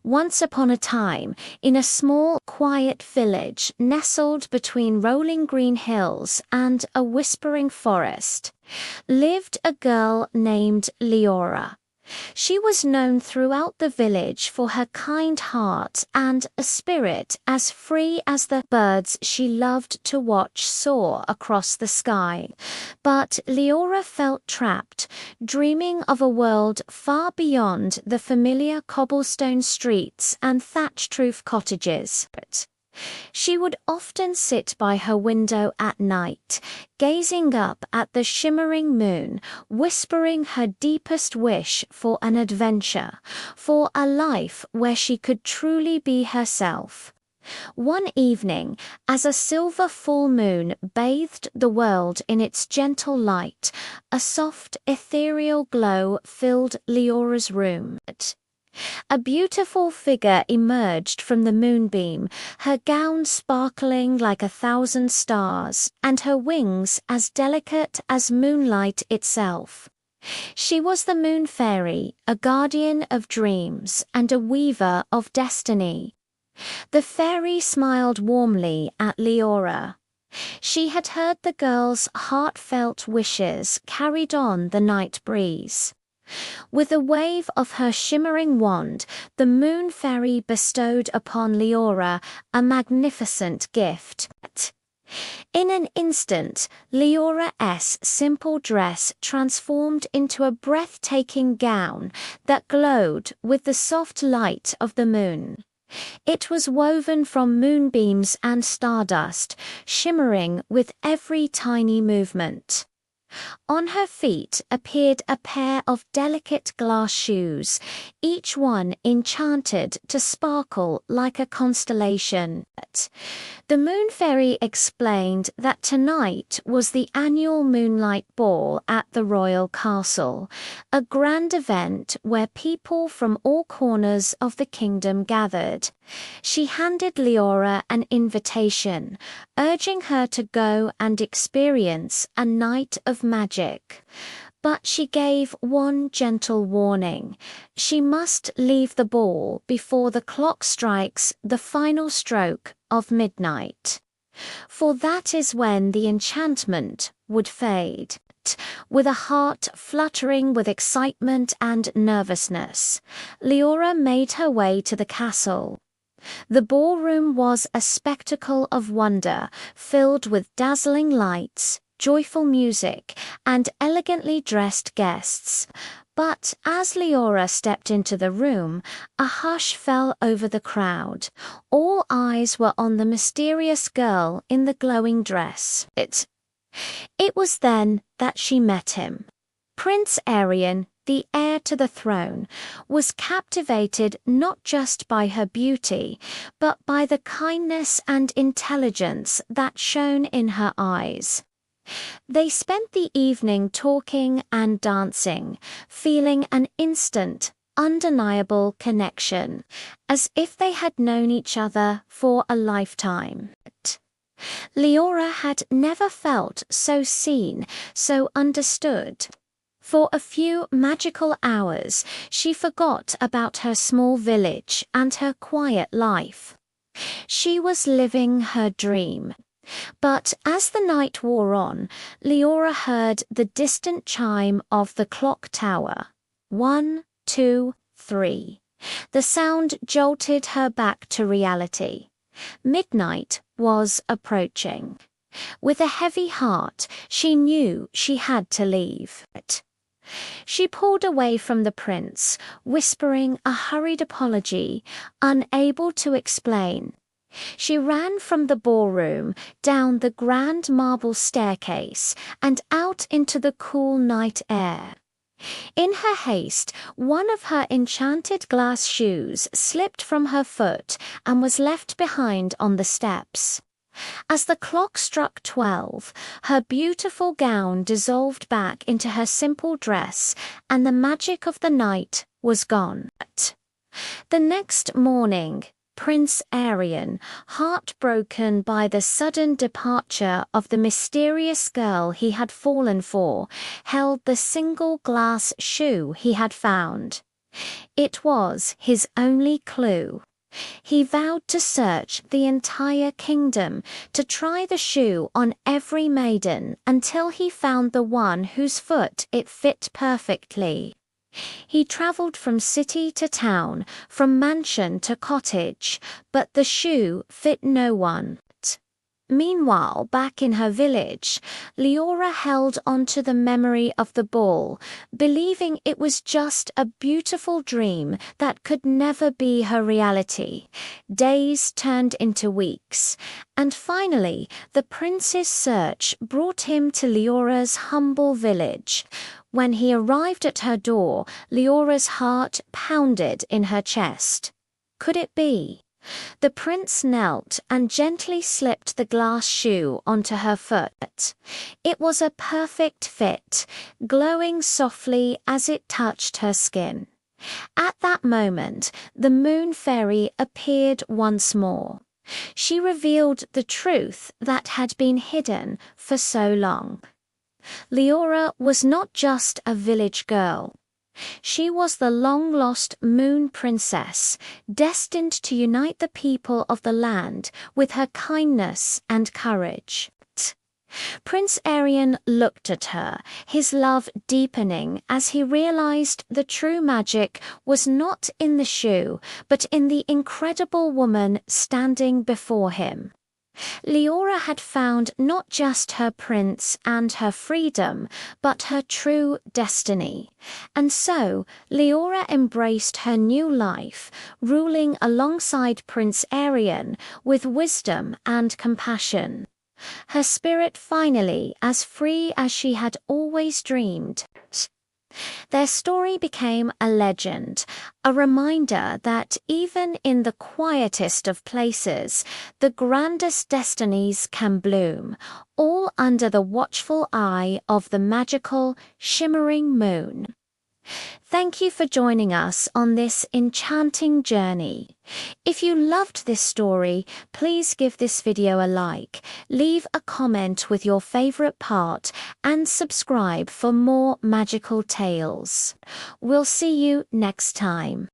Once upon a time, in a small, quiet village nestled between rolling green hills and a whispering forest, lived a girl named Liora. She was known throughout the village for her kind heart and a spirit as free as the birds she loved to watch soar across the sky. But Liora felt trapped, dreaming of a world far beyond the familiar cobblestone streets and thatched roof cottages. She would often sit by her window at night, gazing up at the shimmering moon, whispering her deepest wish for an adventure, for a life where she could truly be herself. One evening, as a silver full moon bathed the world in its gentle light, a soft, ethereal glow filled Liora's room. A beautiful figure emerged from the moonbeam, her gown sparkling like 1,000 stars, and her wings as delicate as moonlight itself. She was the Moon Fairy, a guardian of dreams and a weaver of destiny. The fairy smiled warmly at Liora. She had heard the girl's heartfelt wishes carried on the night breeze. With a wave of her shimmering wand, the Moon Fairy bestowed upon Liora a magnificent gift. In an instant, Liora's simple dress transformed into a breathtaking gown that glowed with the soft light of the moon. It was woven from moonbeams and stardust, shimmering with every tiny movement. On her feet appeared a pair of delicate glass shoes, each one enchanted to sparkle like a constellation. The Moon Fairy explained that tonight was the annual Moonlight Ball at the royal castle, a grand event where people from all corners of the kingdom gathered. She handed Liora an invitation, urging her to go and experience a night of magic. But she gave one gentle warning. She must leave the ball before the clock strikes the final stroke of midnight. For that is when the enchantment would fade. With a heart fluttering with excitement and nervousness, Liora made her way to the castle. The ballroom was a spectacle of wonder, filled with dazzling lights, joyful music, and elegantly dressed guests. But as Liora stepped into the room, a hush fell over the crowd. All eyes were on the mysterious girl in the glowing dress. It was then that she met him. Prince Arian, the heir to the throne, was captivated not just by her beauty, but by the kindness and intelligence that shone in her eyes. They spent the evening talking and dancing, feeling an instant, undeniable connection, as if they had known each other for a lifetime. Liora had never felt so seen, so understood. For a few magical hours, she forgot about her small village and her quiet life. She was living her dream. But as the night wore on, Liora heard the distant chime of the clock tower. 1, 2, 3. The sound jolted her back to reality. Midnight was approaching. With a heavy heart, she knew she had to leave. She pulled away from the prince, whispering a hurried apology, unable to explain. She ran from the ballroom, down the grand marble staircase, and out into the cool night air. In her haste, one of her enchanted glass shoes slipped from her foot and was left behind on the steps. As the clock struck 12, her beautiful gown dissolved back into her simple dress, and the magic of the night was gone. The next morning, Prince Arian, heartbroken by the sudden departure of the mysterious girl he had fallen for, held the single glass shoe he had found. It was his only clue. He vowed to search the entire kingdom, to try the shoe on every maiden until he found the one whose foot it fit perfectly. He travelled from city to town, from mansion to cottage, but the shoe fit no one. Meanwhile, back in her village, Liora held on to the memory of the ball, believing it was just a beautiful dream that could never be her reality. Days turned into weeks, and finally, the prince's search brought him to Liora's humble village. When he arrived at her door, Liora's heart pounded in her chest. Could it be? The prince knelt and gently slipped the glass shoe onto her foot. It was a perfect fit, glowing softly as it touched her skin. At that moment, the moon fairy appeared once more. She revealed the truth that had been hidden for so long. Liora was not just a village girl. She was the long-lost Moon Princess, destined to unite the people of the land with her kindness and courage. Prince Arian looked at her, his love deepening as he realized the true magic was not in the shoe, but in the incredible woman standing before him. Liora had found not just her prince and her freedom, but her true destiny. And so, Liora embraced her new life, ruling alongside Prince Arian with wisdom and compassion. Her spirit finally as free as she had always dreamed. Their story became a legend, a reminder that even in the quietest of places, the grandest destinies can bloom, all under the watchful eye of the magical, shimmering moon. Thank you for joining us on this enchanting journey. If you loved this story, please give this video a like, leave a comment with your favorite part, and subscribe for more magical tales. We'll see you next time.